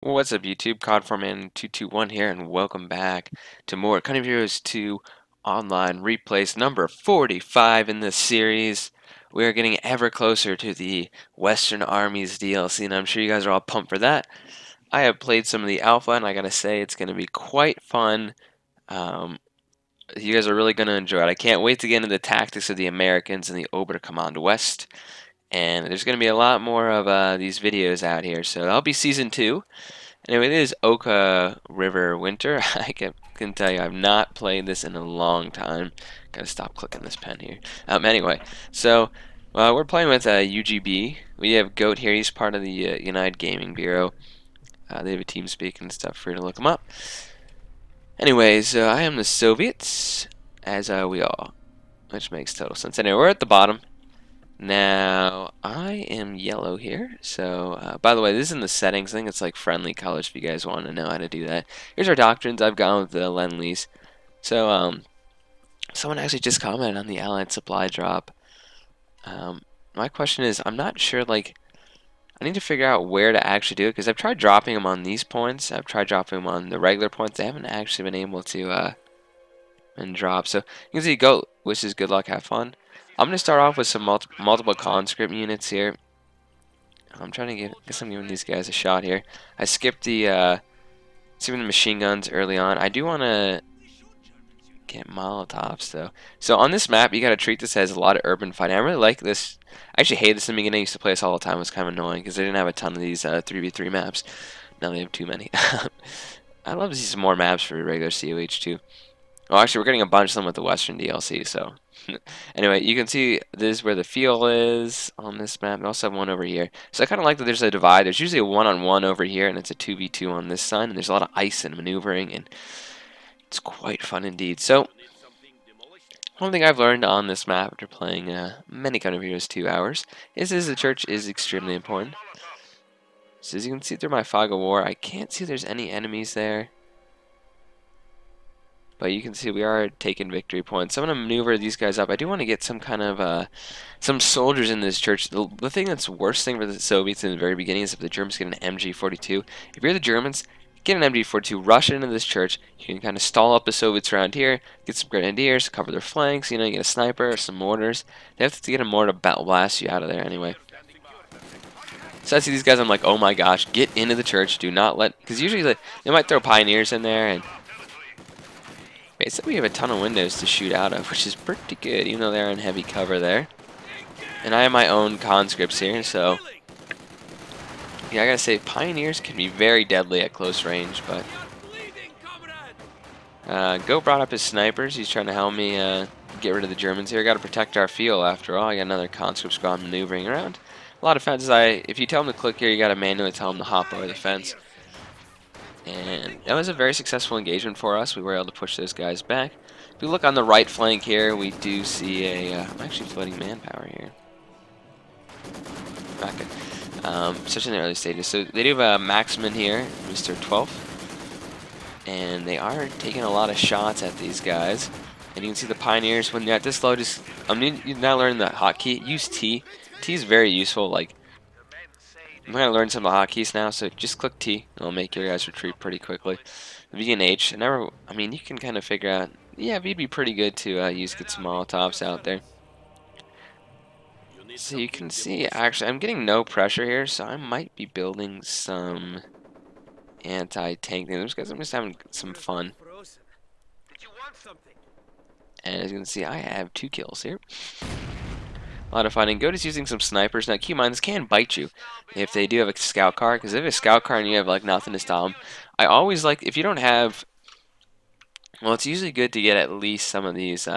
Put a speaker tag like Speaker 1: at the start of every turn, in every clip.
Speaker 1: What's up YouTube, Codforman221 here, and welcome back to more Cunning Heroes 2 online replays number 45 in this series. We are getting ever closer to the Western Armies DLC, and I'm sure you guys are all pumped for that. I have played some of the alpha, and I gotta say, it's gonna be quite fun. You guys are really gonna enjoy it. I can't wait to get into the tactics of the Americans and the Oberkommand West. And there's going to be a lot more of these videos out here, so that'll be Season 2. Anyway, it is Oka River Winter. I can tell you I've not played this in a long time. Gotta stop clicking this pen here. Anyway, so we're playing with UGB. We have Goat here. He's part of the United Gaming Bureau. They have a team speak and stuff. Free to look them up. Anyways, I am the Soviets, as we all, which makes total sense. Anyway, we're at the bottom. Now, I am yellow here, so, by the way, this is in the settings. I think it's like friendly colors if you guys want to know how to do that. Here's our doctrines. I've gone with the lend-lease. So, someone actually just commented on the Allied supply drop. My question is, I'm not sure, like, I need to figure out where to actually do it, because I've tried dropping them on these points. I've tried dropping them on the regular points. I haven't actually been able to, drop. So, you can see Goat wishes good luck, have fun. I'm going to start off with some multiple conscript units here. I'm trying to guess I'm giving these guys a shot here. I skipped the machine guns early on. I do want to get Molotovs though. So on this map, you got to treat this as a lot of urban fighting. I really like this. I actually hate this in the beginning. I used to play this all the time. It was kind of annoying because they didn't have a ton of these 3v3 maps. Now they have too many. I'd love to see some more maps for regular COH too. Well, actually, we're getting a bunch of them with the Western DLC, so... Anyway, you can see this is where the fuel is on this map. We also have one over here. So I kind of like that there's a divide. There's usually a one-on-one over here, and it's a 2v2 on this side, and there's a lot of ice and maneuvering, and it's quite fun indeed. So, one thing I've learned on this map after playing many Cunning Heroes 2 hours is the church is extremely important. So as you can see through my fog of war, I can't see there's any enemies there. But you can see we are taking victory points. So I'm going to maneuver these guys up. I do want to get some kind of some soldiers in this church. The thing that's worst thing for the Soviets in the very beginning is if the Germans get an MG42. If you're the Germans, get an MG42, rush into this church. You can kind of stall up the Soviets around here, get some grenadiers, cover their flanks. You know, you get a sniper or some mortars. They have to get a mortar to blast you out of there anyway. So I see these guys, I'm like, oh my gosh, get into the church. Do not let, because usually they might throw pioneers in there and. Basically, we have a ton of windows to shoot out of, which is pretty good, even though they're in heavy cover there. And I have my own conscripts here, so... Yeah, I gotta say, pioneers can be very deadly at close range, but... Go brought up his snipers. He's trying to help me get rid of the Germans here. Gotta protect our field, after all. I got another conscript squad maneuvering around. A lot of fences. If you tell him to click here, you gotta manually tell him to hop over the fence. And that was a very successful engagement for us. We were able to push those guys back. If we look on the right flank here, we do see a... I'm actually floating manpower here. Okay. Such in the early stages. So they do have a Maximin here, Mr. 12. And they are taking a lot of shots at these guys. And you can see the Pioneers, when you're at this low, just... you're now learning the hotkey. Use T. T is very useful, like... I'm going to learn some of the hotkeys now, so just click T, and it'll make your guys retreat pretty quickly. V and H, I mean, you can kind of figure out, yeah, V'd be pretty good to get some Molotovs out there. So you can see, actually, I'm getting no pressure here, so I might be building some anti-tank things, because I'm just having some fun. And as you can see, I have 2 kills here. A lot of fun. And Goat is using some snipers. Now, keep in mind, this can bite you if they do have a scout car. Because if you have a scout car and you have, like, nothing to stop them. I always like, if you don't have... Well, it's usually good to get at least some of these...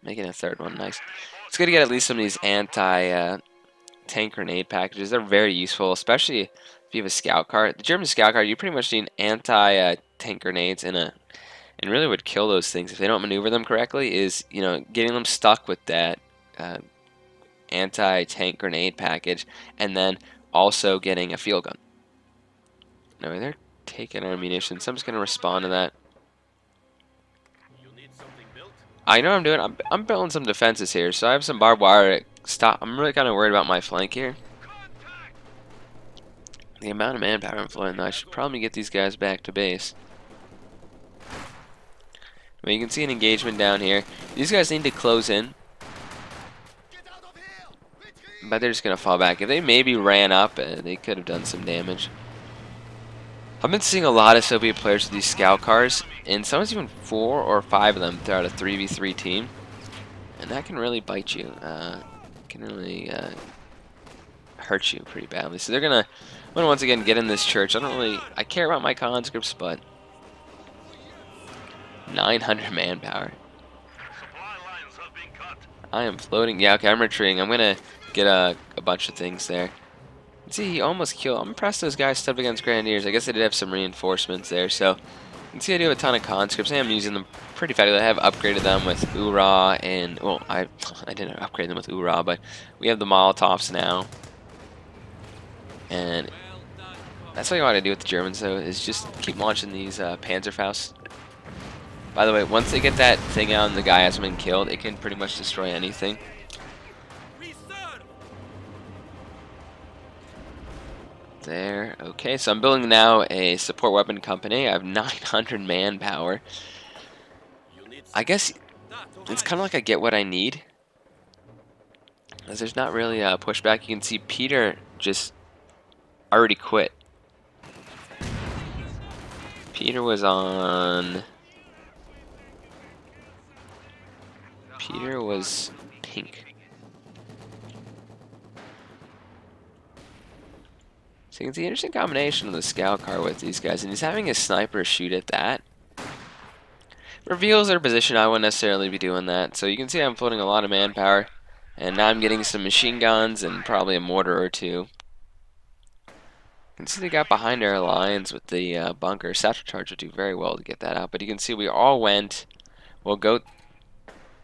Speaker 1: making a third one, nice. It's good to get at least some of these anti-tank grenade packages. They're very useful, especially if you have a scout car. The German scout car, you pretty much need anti-tank grenades and really would kill those things if they don't maneuver them correctly, is, you know, getting them stuck with that anti-tank grenade package, and then also getting a field gun. No, they're taking our munitions, so I'm just going to respond to that. I know what I'm doing. I'm building some defenses here, so I have some barbed wire to stop. I'm really kind of worried about my flank here. The amount of manpower I'm flowing, though, I should probably get these guys back to base. Well, you can see an engagement down here. These guys need to close in, but they're just going to fall back. If they maybe ran up, they could have done some damage. I've been seeing a lot of Soviet players with these scout cars, and sometimes even 4 or 5 of them throughout a 3v3 team. And that can really bite you. Can really hurt you pretty badly. So they're gonna once again get in this church. I care about my conscripts, but 900 manpower. I am floating. Yeah, okay, I'm retreating. I'm gonna get a bunch of things there. See, he almost killed. I'm impressed those guys stepped against Grenadiers. I guess they did have some reinforcements there, so you can see I do have a ton of conscripts. I am using them pretty effectively. I have upgraded them with Ura, and well, I didn't upgrade them with Ura, but we have the Molotovs now. And that's what you want to do with the Germans, though, is just keep launching these Panzerfausts. By the way, once they get that thing out and the guy hasn't been killed, it can pretty much destroy anything. There. Okay, so I'm building now a support weapon company. I have 900 manpower. I guess it's kind of like I get what I need, as there's not really a pushback. You can see Peter just already quit. Peter was on... Peter was pink. So you can see an interesting combination of the scout car with these guys, and he's having a sniper shoot at that. Reveals their position. I wouldn't necessarily be doing that. So you can see I'm floating a lot of manpower, and now I'm getting some machine guns and probably a mortar or two. You can see they got behind our lines with the bunker. Satchel charge would do very well to get that out, but you can see we all went. We'll go.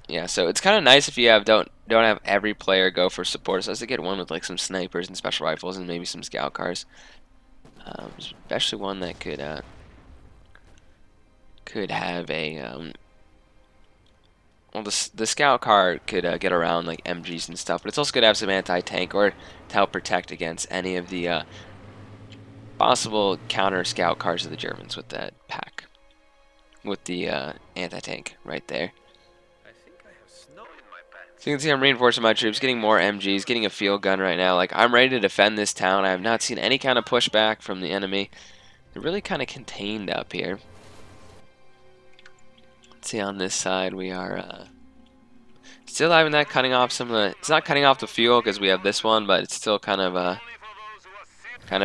Speaker 1: Yeah, so it's kind of nice if you don't have every player go for support. So as to get one with like some snipers and special rifles and maybe some scout cars, especially one that could have a well, the scout car could get around like MGs and stuff, but it's also good to have some anti-tank or to help protect against any of the possible counter scout cars of the Germans with that pack, with the anti-tank right there. So you can see I'm reinforcing my troops, getting more MGs, getting a field gun right now. Like, I'm ready to defend this town. I have not seen any kind of pushback from the enemy. They're really kind of contained up here. Let's see, on this side we are still having that cutting off some of the... It's not cutting off the fuel because we have this one, but it's still kind of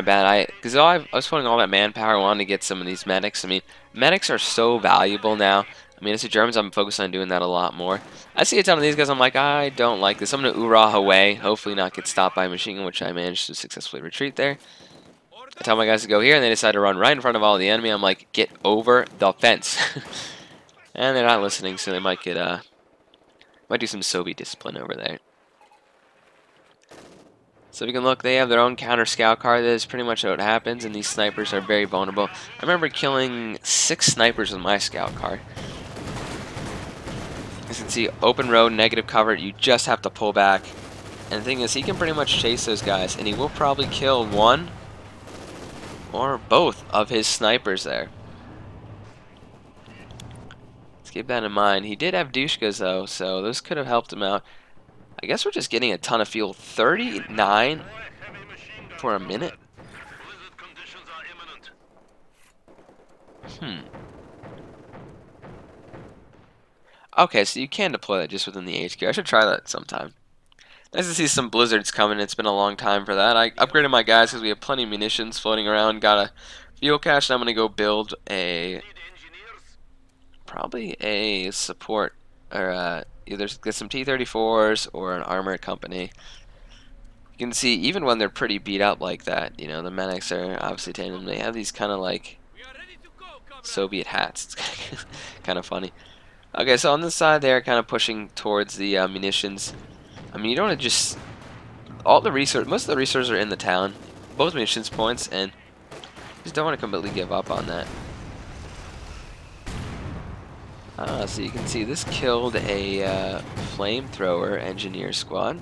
Speaker 1: bad. Because I was putting all that manpower, I wanted to get some of these medics. I mean, medics are so valuable now. I mean, as the Germans, I'm focused on doing that a lot more. I see a ton of these guys, I'm like, I don't like this. I'm going to Ura away, hopefully not get stopped by a machine gun, which I managed to successfully retreat there. I tell my guys to go here, and they decide to run right in front of all the enemy. I'm like, get over the fence. And they're not listening, so they might get, might do some Soviet discipline over there. So we can look, they have their own counter scout car. That is pretty much what happens, and these snipers are very vulnerable. I remember killing 6 snipers with my scout car. As you can see, open road, negative cover, you just have to pull back. And the thing is, he can pretty much chase those guys, and he will probably kill one or both of his snipers there. Let's keep that in mind. He did have Dushkas, though, so those could have helped him out. I guess we're just getting a ton of fuel. 39 for a minute? Okay, so you can deploy that just within the HQ. I should try that sometime. Nice to see some blizzards coming. It's been a long time for that. I upgraded my guys because we have plenty of munitions floating around. Got a fuel cache, and I'm going to go build probably a support, or either get some T-34s or an armored company. You can see, even when they're pretty beat up like that, you know, the medics are obviously taking them. They have these kind of like Soviet hats. It's kind of funny. Okay, so on this side, they're kind of pushing towards the munitions. I mean, you don't want to just... most of the resources are in the town, both munitions points, and you just don't want to completely give up on that. So you can see this killed a flamethrower engineer squad.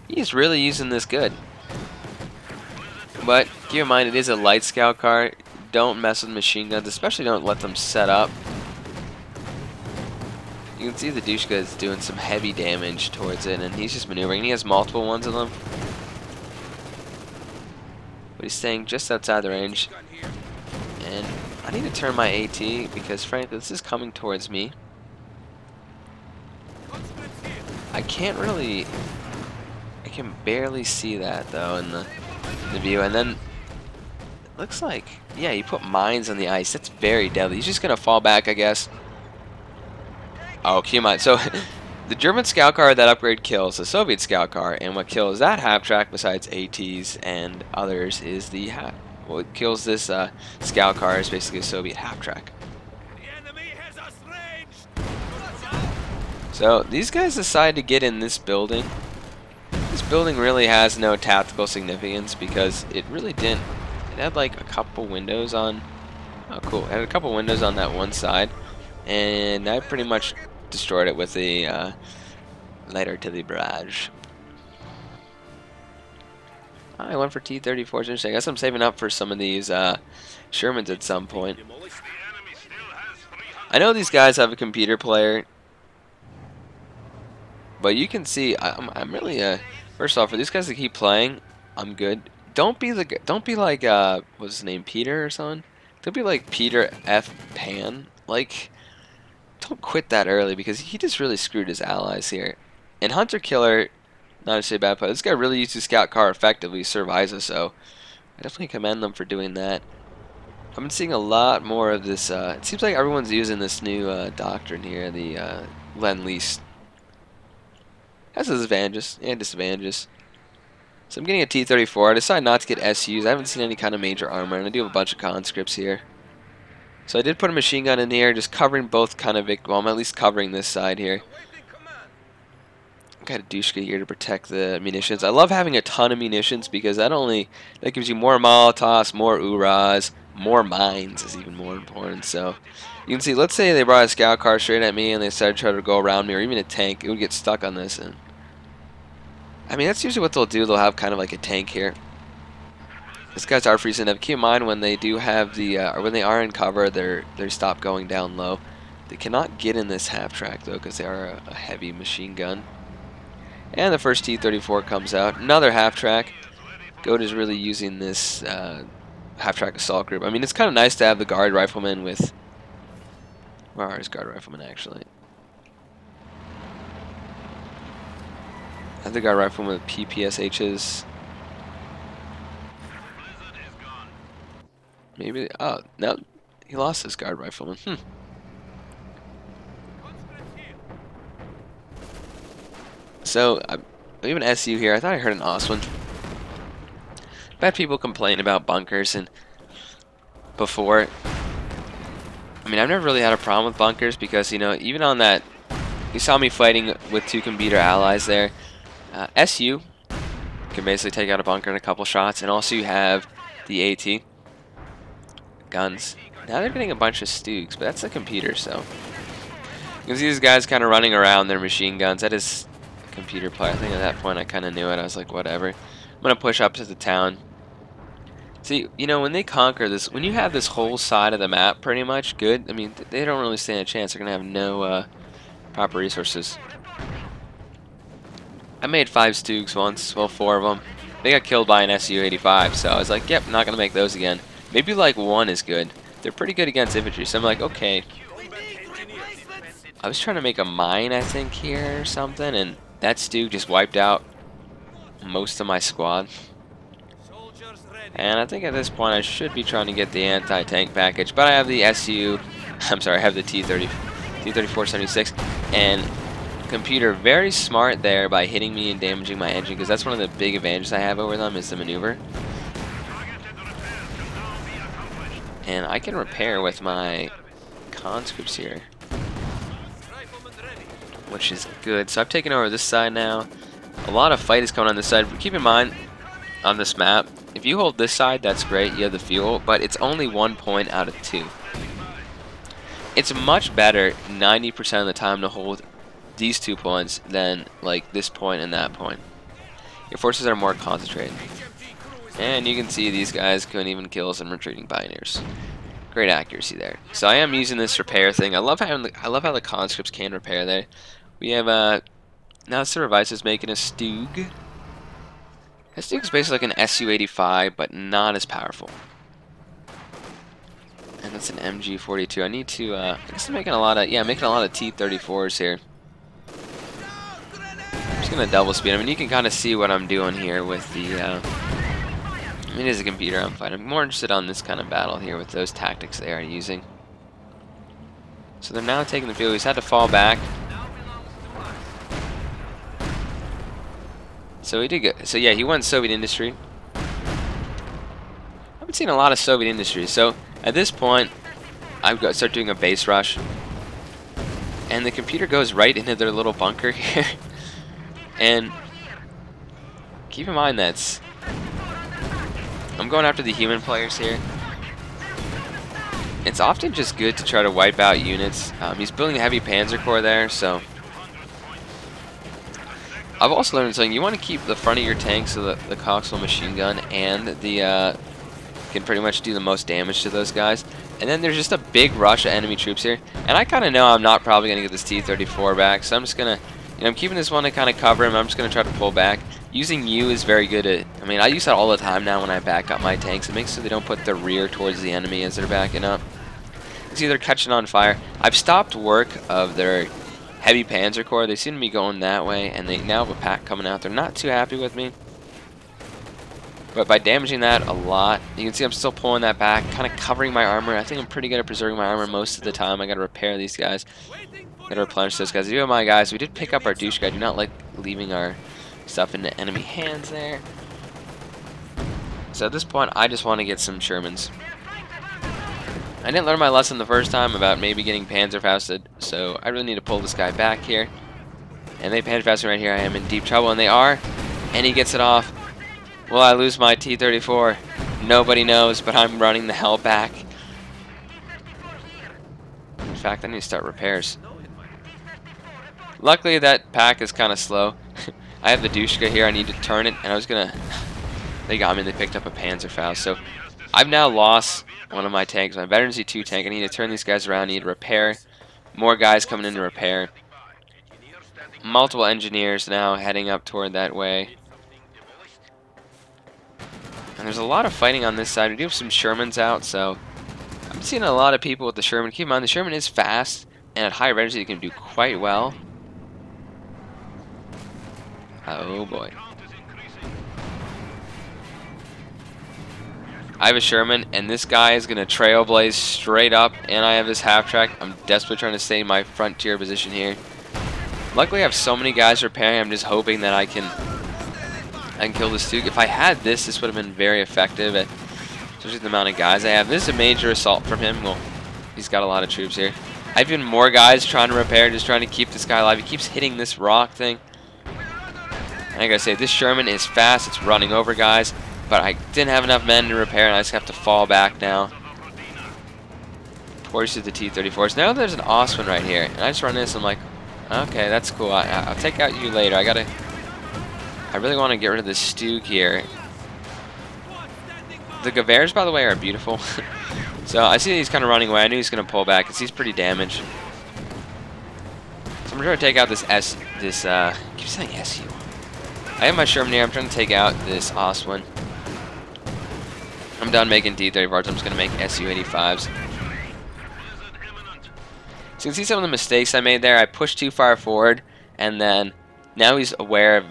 Speaker 1: He's really using this good. But keep in mind, it is a light scout car. Don't mess with machine guns, especially don't let them set up. You can see the Dushka is doing some heavy damage towards it, and he's just maneuvering. He has multiple ones of them. But he's staying just outside the range. And I need to turn my AT because, frankly, this is coming towards me. I can't really... I can barely see that, though, in the view. And then, it looks like... Yeah, he put mines on the ice. That's very deadly. He's just going to fall back, I guess. Oh, keep in mind. So, the German scout car, that upgrade kills the Soviet scout car. And what kills that half-track, besides ATs and others, is the... What kills this scout car is basically a Soviet half-track. So these guys decide to get in this building. This building really has no tactical significance because it really didn't. It had like a couple windows on. Oh, cool! It had a couple windows on that one side, and I pretty much destroyed it with the light artillery barrage. I went for T-34s. Interesting. I guess I'm saving up for some of these Shermans at some point. I know these guys have a computer player, but you can see I'm really first off, for these guys to keep playing, I'm good. Don't be like what's his name, Peter or something. Don't be like Peter F. Pan. Like, don't quit that early because he just really screwed his allies here. And Hunter Killer. Not to say bad, but this guy really used his scout car effectively, serve ISO, so I definitely commend them for doing that. I've been seeing a lot more of this. It seems like everyone's using this new doctrine here, the lend-lease. Has its advantages and disadvantages. So I'm getting a T-34. I decided not to get SUs. I haven't seen any kind of major armor, and I do have a bunch of conscripts here. So I did put a machine gun in here, just covering both kind of, well, I'm at least covering this side here. Got a Dushka here to protect the munitions. I love having a ton of munitions because that gives you more Molotovs, more Uras, more mines is even more important. So you can see, let's say they brought a scout car straight at me and they started trying to go around me, or even a tank, it would get stuck on this. And I mean, that's usually what they'll do. They'll have kind of like a tank here. These guys are freezing up. Keep in mind when they do have the, or when they are in cover, they stop going down low. They cannot get in this half track though because they are a heavy machine gun. And the first T-34 comes out. Another half-track. Goat is really using this half-track assault group. I mean, it's kind of nice to have the guard riflemen with... Where are his guard riflemen, actually? I have the guard riflemen with PPSHs. Maybe... Oh, no. He lost his guard rifleman. So, I have an SU here. I thought I heard an OS one. I've had people complain about bunkers and before. I mean, I've never really had a problem with bunkers because, you know, even on that, you saw me fighting with two computer allies there. SU can basically take out a bunker in a couple shots, and also you have the AT guns. Now they're getting a bunch of Stoogs, but that's a computer, so. You can see these guys kind of running around their machine guns. That is computer play. I think at that point I kind of knew it. I was like, whatever. I'm gonna push up to the town. See, you know, when they conquer this, when you have this whole side of the map pretty much good, I mean, they don't really stand a chance. They're gonna have no proper resources. I made 5 Stoogs once, well, 4 of them. They got killed by an SU-85, so I was like, yep, not gonna make those again. Maybe like 1 is good. They're pretty good against infantry, so I'm like, okay. I was trying to make a mine, I think, here or something, and that Stoog just wiped out most of my squad. And I think at this point I should be trying to get the anti-tank package, but I have the SU, I'm sorry, I have the T-3476, and computer very smart there by hitting me and damaging my engine, because that's one of the big advantages I have over them is the maneuver. And I can repair with my conscripts here, which is good. So I've taken over this side now. A lot of fight is coming on this side. But keep in mind, on this map, if you hold this side, that's great. You have the fuel, but it's only 1 point out of 2. It's much better 90% of the time to hold these 2 points than like this point and that point. Your forces are more concentrated. And you can see these guys couldn't even kill some retreating pioneers. Great accuracy there. So I am using this repair thing. I love how the conscripts can repair there. We have now Supervice is making a Stug. A Stug is basically like an Su-85, but not as powerful. And that's an MG-42. I need to I guess I'm making a lot of T-34s here. I'm just gonna double speed. I mean, you can kind of see what I'm doing here with the. I mean, it is a computer I'm fighting. I'm more interested on this kind of battle here with those tactics they are using. So they're now taking the field. He's had to fall back. So he did good. So yeah, he went Soviet industry. I've been seeing a lot of Soviet industry. So at this point, I've got start doing a base rush, and the computer goes right into their little bunker here. And keep in mind that's I'm going after the human players here. It's often just good to try to wipe out units. He's building a heavy panzer corps there, so I've also learned something. You want to keep the front of your tank so that the coxswain machine gun and the can pretty much do the most damage to those guys. And then there's just a big rush of enemy troops here. And I kind of know I'm not probably going to get this T-34 back, so I'm just going to, I'm keeping this one to kind of cover him. I'm just going to try to pull back. Using U is very good at, I mean, I use that all the time now when I back up my tanks. It makes so they don't put their rear towards the enemy as they're backing up. You see they're catching on fire. I've stopped work of their heavy panzer corps. They seem to be going that way, and they now have a pack coming out. They're not too happy with me. But by damaging that a lot, you can see I'm still pulling that back, kind of covering my armor. I think I'm pretty good at preserving my armor most of the time. I got to repair these guys. Got to replenish those guys. You know, my guys, we did pick up our douche guy. I do not like leaving our stuff into enemy hands there. So at this point, I just want to get some Shermans. I didn't learn my lesson the first time about maybe getting Panzerfausted, so I really need to pull this guy back here. And they Panzerfausted right here. I am in deep trouble, and they are. And he gets it off. Will I lose my T-34? Nobody knows, but I'm running the hell back. In fact, I need to start repairs. Luckily, that pack is kind of slow. I have the Dushka here. I need to turn it, and I was gonna. They got me. They picked up a Panzerfaust. So I've now lost one of my tanks, my Veteran Z2 tank. I need to turn these guys around. I need to repair. More guys coming in to repair. Multiple engineers now heading up toward that way. And there's a lot of fighting on this side. We do have some Shermans out, so I'm seeing a lot of people with the Sherman. Keep in mind, the Sherman is fast, and at high energy, it can do quite well. Oh boy. I have a Sherman, and this guy is going to trailblaze straight up, and I have this half-track. I'm desperately trying to stay in my frontier position here. Luckily, I have so many guys repairing. I'm just hoping that I can kill this Duke. If I had this, this would have been very effective, especially the amount of guys I have. This is a major assault from him. Well, he's got a lot of troops here. I have even more guys trying to repair, just trying to keep this guy alive. He keeps hitting this rock thing. And I gotta say, this Sherman is fast. It's running over guys. But I didn't have enough men to repair, and I just have to fall back now. Towards the T-34s. Now there's an Osman right here. And I just run this, and I'm like, okay, that's cool. I'll take out you later. I really want to get rid of this Stug here. The Gavers, by the way, are beautiful. So I see that he's kind of running away. I knew he's going to pull back because he's pretty damaged. So I'm trying to take out this I keep saying SU. I have my Sherman here. I'm trying to take out this Osman. I'm done making T-34s. I'm just going to make Su-85s. So you can see some of the mistakes I made there. I pushed too far forward, and then now he's aware of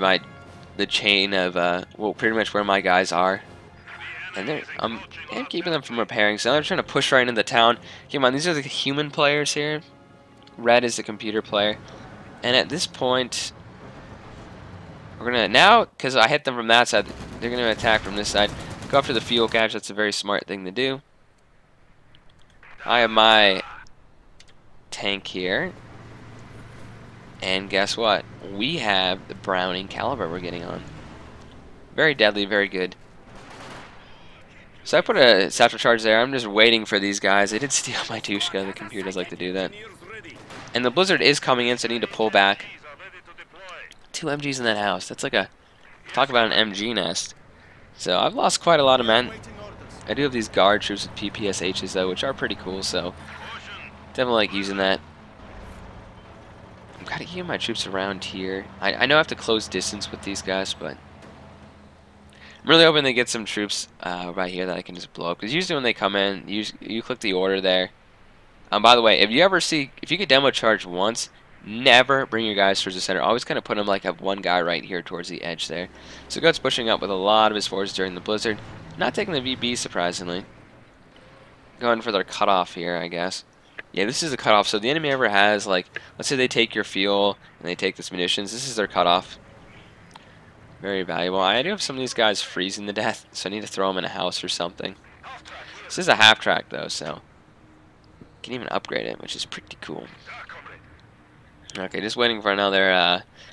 Speaker 1: the chain of well, pretty much where my guys are, and I'm keeping them from repairing. So now they're trying to push right into the town. Keep in mind, these are the human players here. Red is the computer player, and at this point, we're gonna now, because I hit them from that side, they're gonna attack from this side. Go after the fuel cache. That's a very smart thing to do. I have my tank here. And guess what? We have the Browning caliber we're getting on. Very deadly, very good. So I put a satchel charge there. I'm just waiting for these guys. They did steal my Tushka. The computer does like to do that. And the blizzard is coming in, so I need to pull back. 2 MGs in that house. That's like a... Talk about an MG nest. So I've lost quite a lot of men. I do have these guard troops with PPSHs though, which are pretty cool, so definitely like using that. I'm kind of keeping my troops around here. I know I have to close distance with these guys, but I'm really hoping they get some troops right here that I can just blow up. Because usually when they come in, you click the order there. By the way, if you get demo charged once, never bring your guys towards the center. Always kind of put them like have one guy right here towards the edge there. So Goat's pushing up with a lot of his forces during the blizzard. Not taking the VB, surprisingly. Going for their cutoff here, I guess. Yeah, this is a cutoff. So the enemy ever has, like, let's say they take your fuel and they take this munitions. This is their cutoff. Very valuable. I do have some of these guys freezing to death, so I need to throw them in a house or something. This is a half track, though, so can even upgrade it, which is pretty cool. Okay, just waiting for another.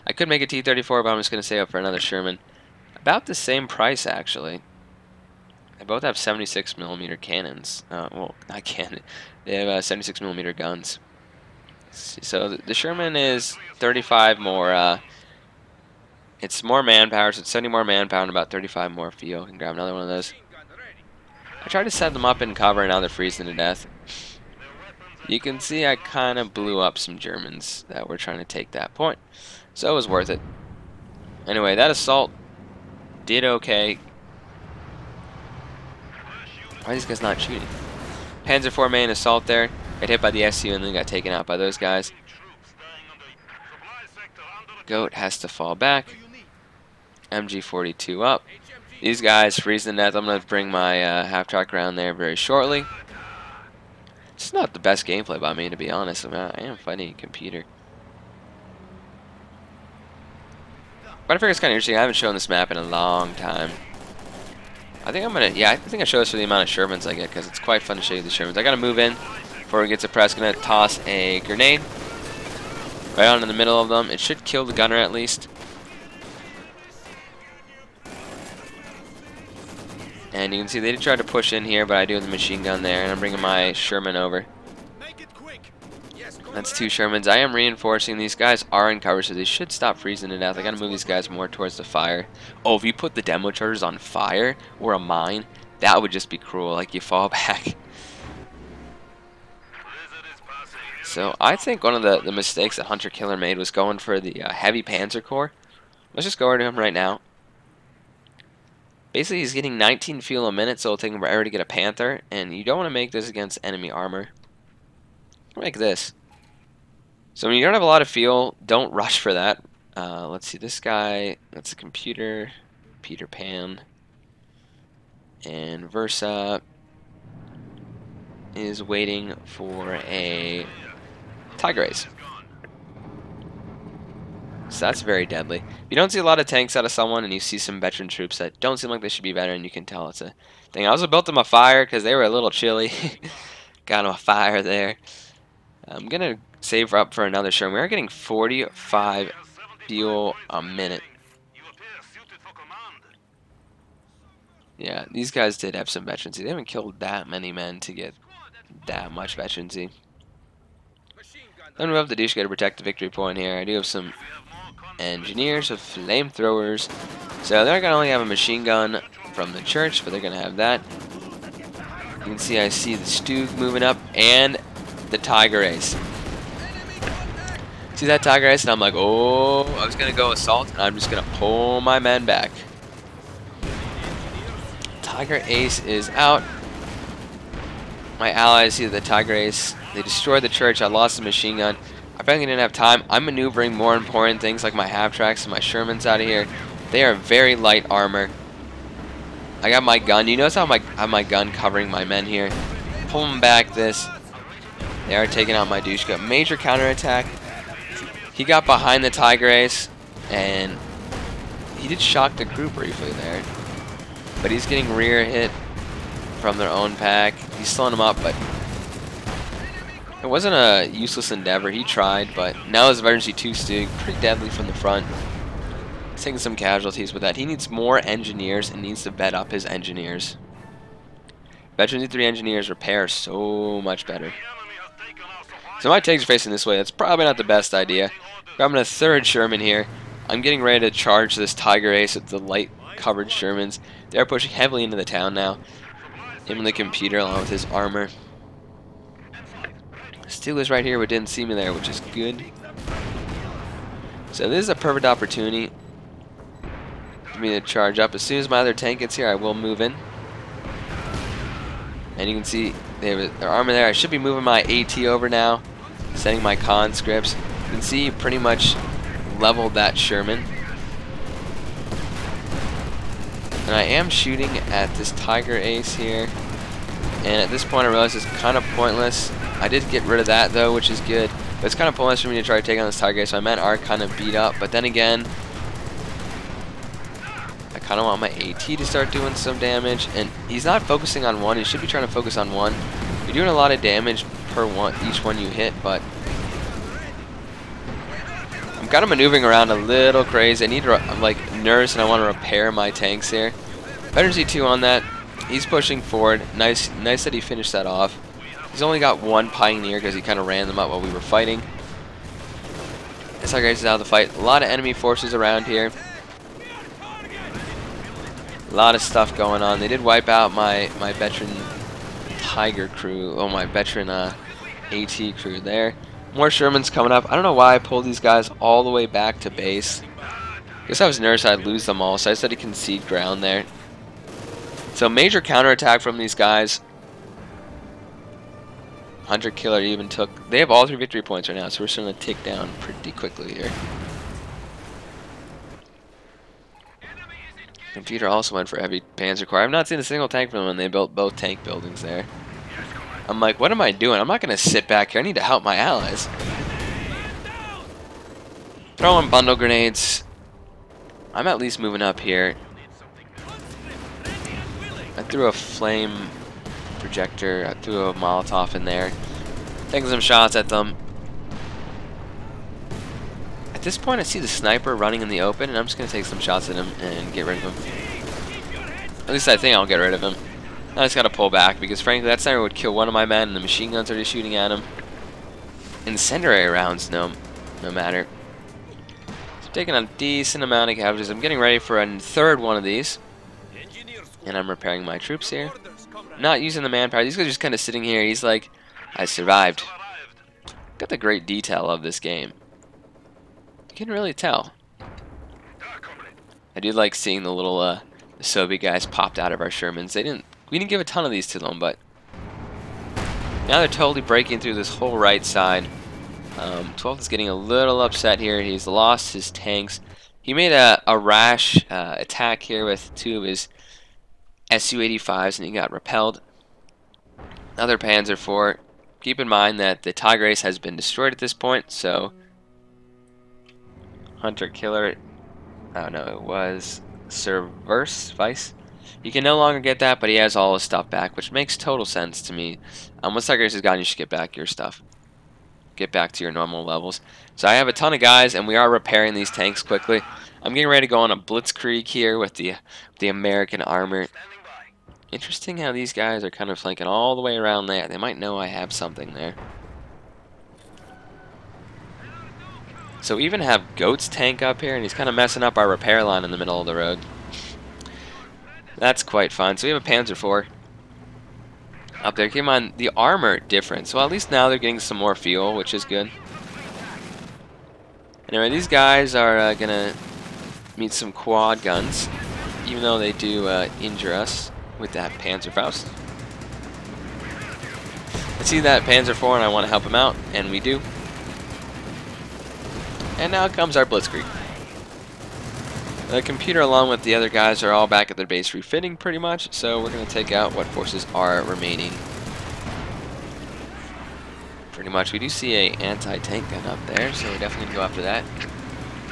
Speaker 1: I could make a T-34, but I'm just going to save up for another Sherman. About the same price, actually. They both have 76mm cannons. Well, not cannon. They have 76mm guns. So the Sherman is 35 more. It's more manpower, so it's 70 more manpower and about 35 more fuel. Can grab another one of those. I tried to set them up in cover, and now they're freezing to death. You can see I kind of blew up some Germans that were trying to take that point. So it was worth it. Anyway, that assault did okay. Why are these guys not shooting? Panzer IV main assault there. Got hit by the SU and then got taken out by those guys. Goat has to fall back. MG42 up. These guys freezing to death. I'm going to bring my half-track around there very shortly. It's not the best gameplay by me, to be honest. I mean, I am fighting a computer. But I figure it's kind of interesting. I haven't shown this map in a long time. I think I'm going to, yeah, I think I show this for the amount of Shermans I get, because it's quite fun to show you the Shermans. I got to move in before we get to press. Going to toss a grenade right on in the middle of them. It should kill the gunner at least. And you can see they did try to push in here, but I do have the machine gun there, and I'm bringing my Sherman over. That's 2 Shermans. I am reinforcing. These guys are in cover, so they should stop freezing to death. I gotta move these guys more towards the fire. Oh, if you put the demo charges on fire or a mine, that would just be cruel. Like, you fall back. So I think one of the mistakes that Hunter Killer made was going for the heavy Panzer Corps. Let's just go over to him right now. Basically, he's getting 19 fuel a minute, so it'll take him forever to get a Panther, and you don't want to make this against enemy armor. Make this. So when you don't have a lot of fuel, don't rush for that. Let's see, this guy, that's a computer, Peter Pan, and Versa is waiting for a Tiger Ace. So that's very deadly. If you don't see a lot of tanks out of someone and you see some veteran troops that don't seem like they should be veteran, you can tell it's a thing. I also built them a fire because they were a little chilly. Got them a fire there. I'm going to save up for another Sherman. We're getting 45 fuel a minute. Yeah, these guys did have some veterancy. They haven't killed that many men to get that much veterancy. Then we have the douche guy to protect the victory point here. I do have some engineers with flamethrowers. So they're going to only have a machine gun from the church, but they're going to have that. You can see I see the Stug moving up and the Tiger Ace. See that Tiger Ace? And I'm like, oh, I was going to go assault, and I'm just going to pull my men back. Tiger Ace is out. My allies see the Tiger Ace. They destroyed the church. I lost the machine gun. I frankly didn't have time. I'm maneuvering more important things like my half-tracks and my Shermans out of here. They are very light armor. I got my gun. You notice how I have my gun covering my men here. Pull them back this. They are taking out my Dushka. Major counterattack. He got behind the Tiger Ace, and he did shock the crew briefly there. But he's getting rear hit from their own pack. He's slowing them up, but it wasn't a useless endeavor. He tried, but now his Veterancy 2 Stug, pretty deadly from the front. He's taking some casualties with that. He needs more engineers and needs to vet up his engineers. Veterancy 3 engineers repair so much better. So my tanks are facing this way. That's probably not the best idea. Grabbing a 3rd Sherman here. I'm getting ready to charge this Tiger Ace with the light covered Shermans. They're pushing heavily into the town now. Him and the computer along with his armor. Stu is right here but didn't see me there, which is good. So this is a perfect opportunity for me to charge up. As soon as my other tank gets here, I will move in. And you can see they have their armor there. I should be moving my AT over now, sending my conscripts. You can see pretty much leveled that Sherman. And I am shooting at this Tiger Ace here. And at this point I realize it's kind of pointless. I did get rid of that though, which is good. But it's kind of pointless for me to try to take on this Tiger Ace. So my men are kind of beat up. But then again, I kind of want my AT to start doing some damage. And he's not focusing on one. He should be trying to focus on one. You're doing a lot of damage per one, each one you hit. But I'm kind of maneuvering around a little crazy. I need to like nurse and I want to repair my tanks here. Better Z2 on that. He's pushing forward. Nice that he finished that off. He's only got one Pioneer because he kind of ran them up while we were fighting. This Tiger Ace is out of the fight. A lot of enemy forces around here. A lot of stuff going on. They did wipe out my veteran Tiger crew. Oh, my veteran AT crew there. More Shermans coming up. I don't know why I pulled these guys all the way back to base. Guess I was nervous I'd lose them all, so I decided to concede ground there. So major counterattack from these guys. Hunter Killer even took... They have all 3 victory points right now, so we're starting to tick down pretty quickly here. Computer also went for heavy Panzer Corps. I've not seen a single tank from them when they built both tank buildings there. I'm like, what am I doing? I'm not going to sit back here. I need to help my allies. Throwing bundle grenades. I'm at least moving up here. I threw a flame projector. I threw a Molotov in there. Taking some shots at them. At this point, I see the sniper running in the open, and I'm just going to take some shots at him and get rid of him. At least I think I'll get rid of him. I just got to pull back, because frankly, that sniper would kill one of my men, and the machine guns are just shooting at him. Incendiary rounds, no matter. So taking a decent amount of casualties. I'm getting ready for a third one of these. And I'm repairing my troops here. Not using the manpower. These guys are just kind of sitting here. He's like, I survived. Got the great detail of this game. You can really tell. I do like seeing the little Soviet guys popped out of our Shermans. We didn't give a ton of these to them, but now they're totally breaking through this whole right side. 12th is getting a little upset here. He's lost his tanks. He made a rash attack here with 2 of his Su-85s, and he got repelled. Another Panzer IV. Keep in mind that the Tiger Ace has been destroyed at this point, so Hunter Killer, oh no, it was Vice. You can no longer get that, but he has all his stuff back, which makes total sense to me. Once Tiger Ace is gone, you should get back your stuff. Get back to your normal levels. So I have a ton of guys, and we are repairing these tanks quickly. I'm getting ready to go on a blitzkrieg here with the American armor. Interesting how these guys are kind of flanking all the way around there. They might know I have something there. So we even have Goat's tank up here, and he's kind of messing up our repair line in the middle of the road. That's quite fun. So we have a Panzer IV up there. Keep in mind the armor difference. Well, at least now they're getting some more fuel, which is good. Anyway, these guys are gonna meet some quad guns, even though they do injure us with that Panzerfaust. I see that Panzer IV and I want to help him out, and we do. And now comes our blitzkrieg. The computer, along with the other guys, are all back at their base refitting pretty much, so we're going to take out what forces are remaining. Pretty much. We do see a anti-tank gun up there, so we're definitely going to go after that.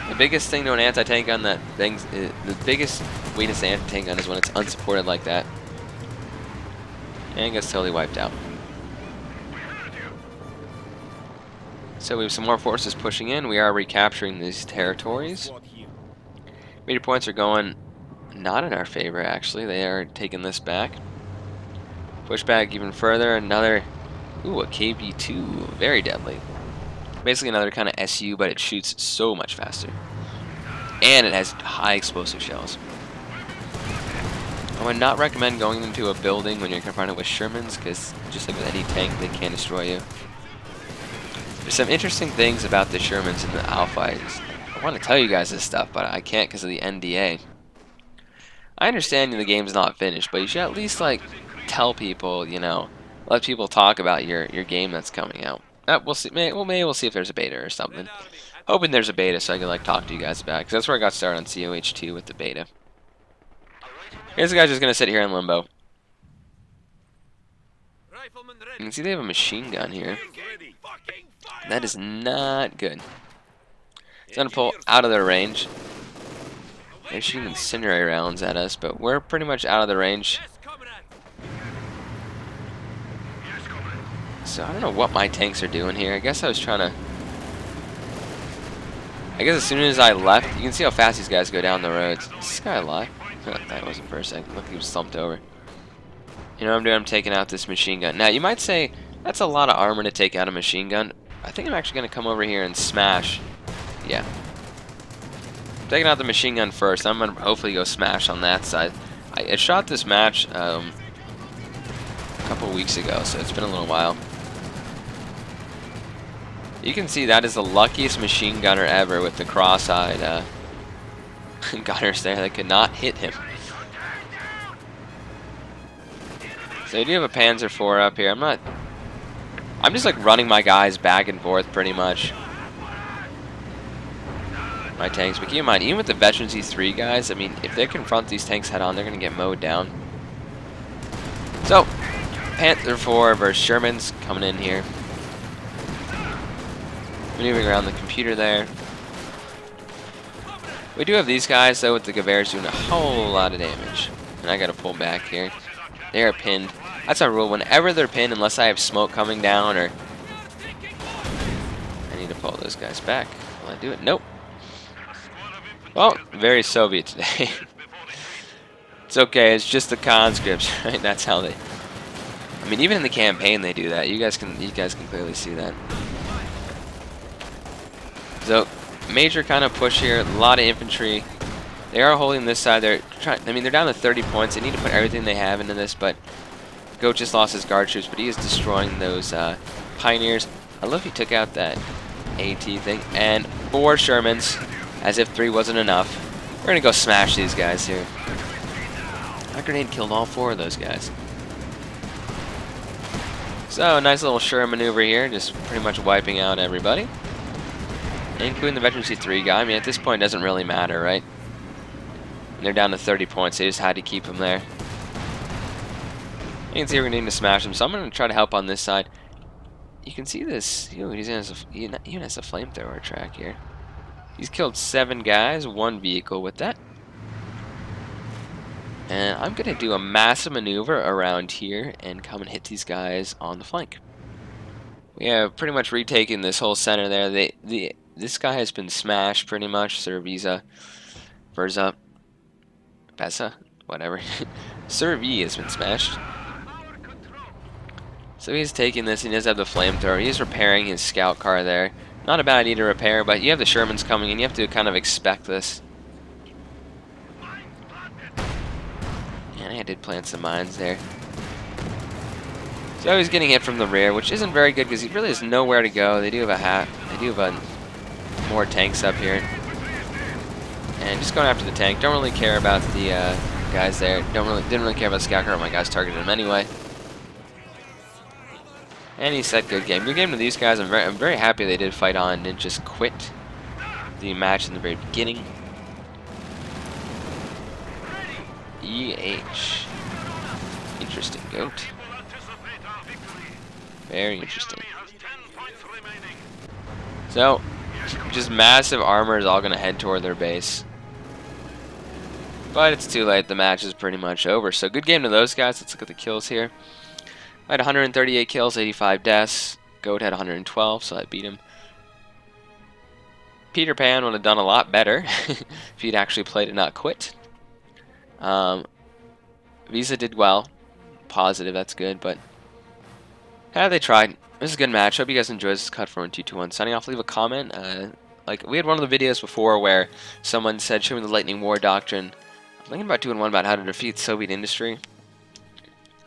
Speaker 1: The biggest thing to an anti-tank gun the biggest weakness to an anti-tank gun is when it's unsupported like that. And it gets totally wiped out. So we have some more forces pushing in. We are recapturing these territories. Major points are going not in our favor, actually. They are taking this back. Push back even further. Another, ooh, a KB-2. Very deadly. Basically another kind of SU, but it shoots so much faster. And it has high explosive shells. I would not recommend going into a building when you're confronted with Shermans, because just like with any tank, they can destroy you. There's some interesting things about the Shermans in the Alpha. I want to tell you guys this stuff, but I can't because of the NDA. I understand the game's not finished, but you should at least like tell people, you know, let people talk about your game that's coming out. We'll see. Maybe we'll see if there's a beta or something. Hoping there's a beta so I can like talk to you guys about it, because that's where I got started on COH2 with the beta. Here's the guy just gonna sit here in limbo. You can see they have a machine gun here. That is not good. It's gonna pull out of their range. They're shooting incendiary rounds at us, but we're pretty much out of the range. So I don't know what my tanks are doing here. I guess I was trying to... I guess as soon as I left, you can see how fast these guys go down the roads. Is this guy alive? That wasn't for a second. Look, he was slumped over. You know what I'm doing? I'm taking out this machine gun. Now, you might say, that's a lot of armor to take out a machine gun. I think I'm actually going to come over here and smash. Yeah. I'm taking out the machine gun first. I'm going to hopefully go smash on that side. I shot this match a couple weeks ago, so it's been a little while. You can see that is the luckiest machine gunner ever with the cross-eyed gunners there that could not hit him. So I do have a Panzer IV up here. I'm just like running my guys back and forth pretty much. My tanks, but keep in mind, even with the Veterans E3 guys, I mean, if they confront these tanks head on, they're going to get mowed down. So, Panther IV versus Shermans coming in here. Maneuvering around the computer there. We do have these guys, though, with the Gewehr's doing a whole lot of damage. And I got to pull back here. They are pinned. That's our rule. Whenever they're pinned, unless I have smoke coming down or... I need to pull those guys back. Will I do it? Nope. Well, very Soviet today. It's okay. It's just the conscripts, right? That's how they... I mean, even in the campaign they do that. You guys can clearly see that. So, major kind of push here. A lot of infantry. They are holding this side. They're trying. I mean, they're down to 30 points. They need to put everything they have into this. But Goat just lost his guard troops, but he is destroying those pioneers. I love he took out that AT thing. And 4 Shermans, as if 3 wasn't enough. We're gonna go smash these guys here. My grenade killed all 4 of those guys. So, nice little Sherman maneuver here, just pretty much wiping out everybody. Including the Veteran C3 guy. I mean, at this point, it doesn't really matter, right? And they're down to 30 points. They just had to keep them there. You can see we're going to need to smash them, so I'm going to try to help on this side. You can see this. He even has a flamethrower track here. He's killed 7 guys, 1 vehicle with that. And I'm going to do a massive maneuver around here and come and hit these guys on the flank. We have pretty much retaken this whole center there. This guy has been smashed pretty much. Verza, Bessa, whatever. Sir V has been smashed. So he's taking this, and he does have the flamethrower. He's repairing his scout car there. Not a bad idea to repair, but you have the Shermans coming, and you have to kind of expect this. And I did plant some mines there. So he's getting hit from the rear, which isn't very good because he really has nowhere to go. They do have more tanks up here. And just going after the tank. Don't really care about the guys there. Didn't really care about the scout car. My guys targeted him anyway. And he said good game. Good game to these guys. I'm very happy they did fight on and didn't just quit the match in the very beginning. EH. Interesting, Goat. Very interesting. So, just massive armor is all going to head toward their base. But it's too late. The match is pretty much over. So, good game to those guys. Let's look at the kills here. I had 138 kills, 85 deaths. Goat had 112, so I beat him. Peter Pan would have done a lot better if he'd actually played and not quit. Visa did well. Positive, that's good, but yeah, they tried. This is a good match. Hope you guys enjoyed this cut for 221. Signing off, leave a comment. Like we had one of the videos before where someone said, show me the Lightning War doctrine. I'm thinking about doing one about how to defeat Soviet industry.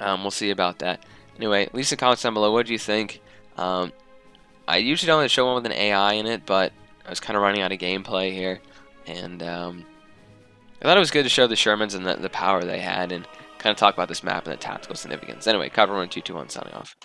Speaker 1: We'll see about that. Anyway, leave some comments down below. What do you think? I usually don't show one with an AI in it, but I was kind of running out of gameplay here, and I thought it was good to show the Shermans and the power they had, and kind of talk about this map and the tactical significance. Anyway, Copper 1221 signing off.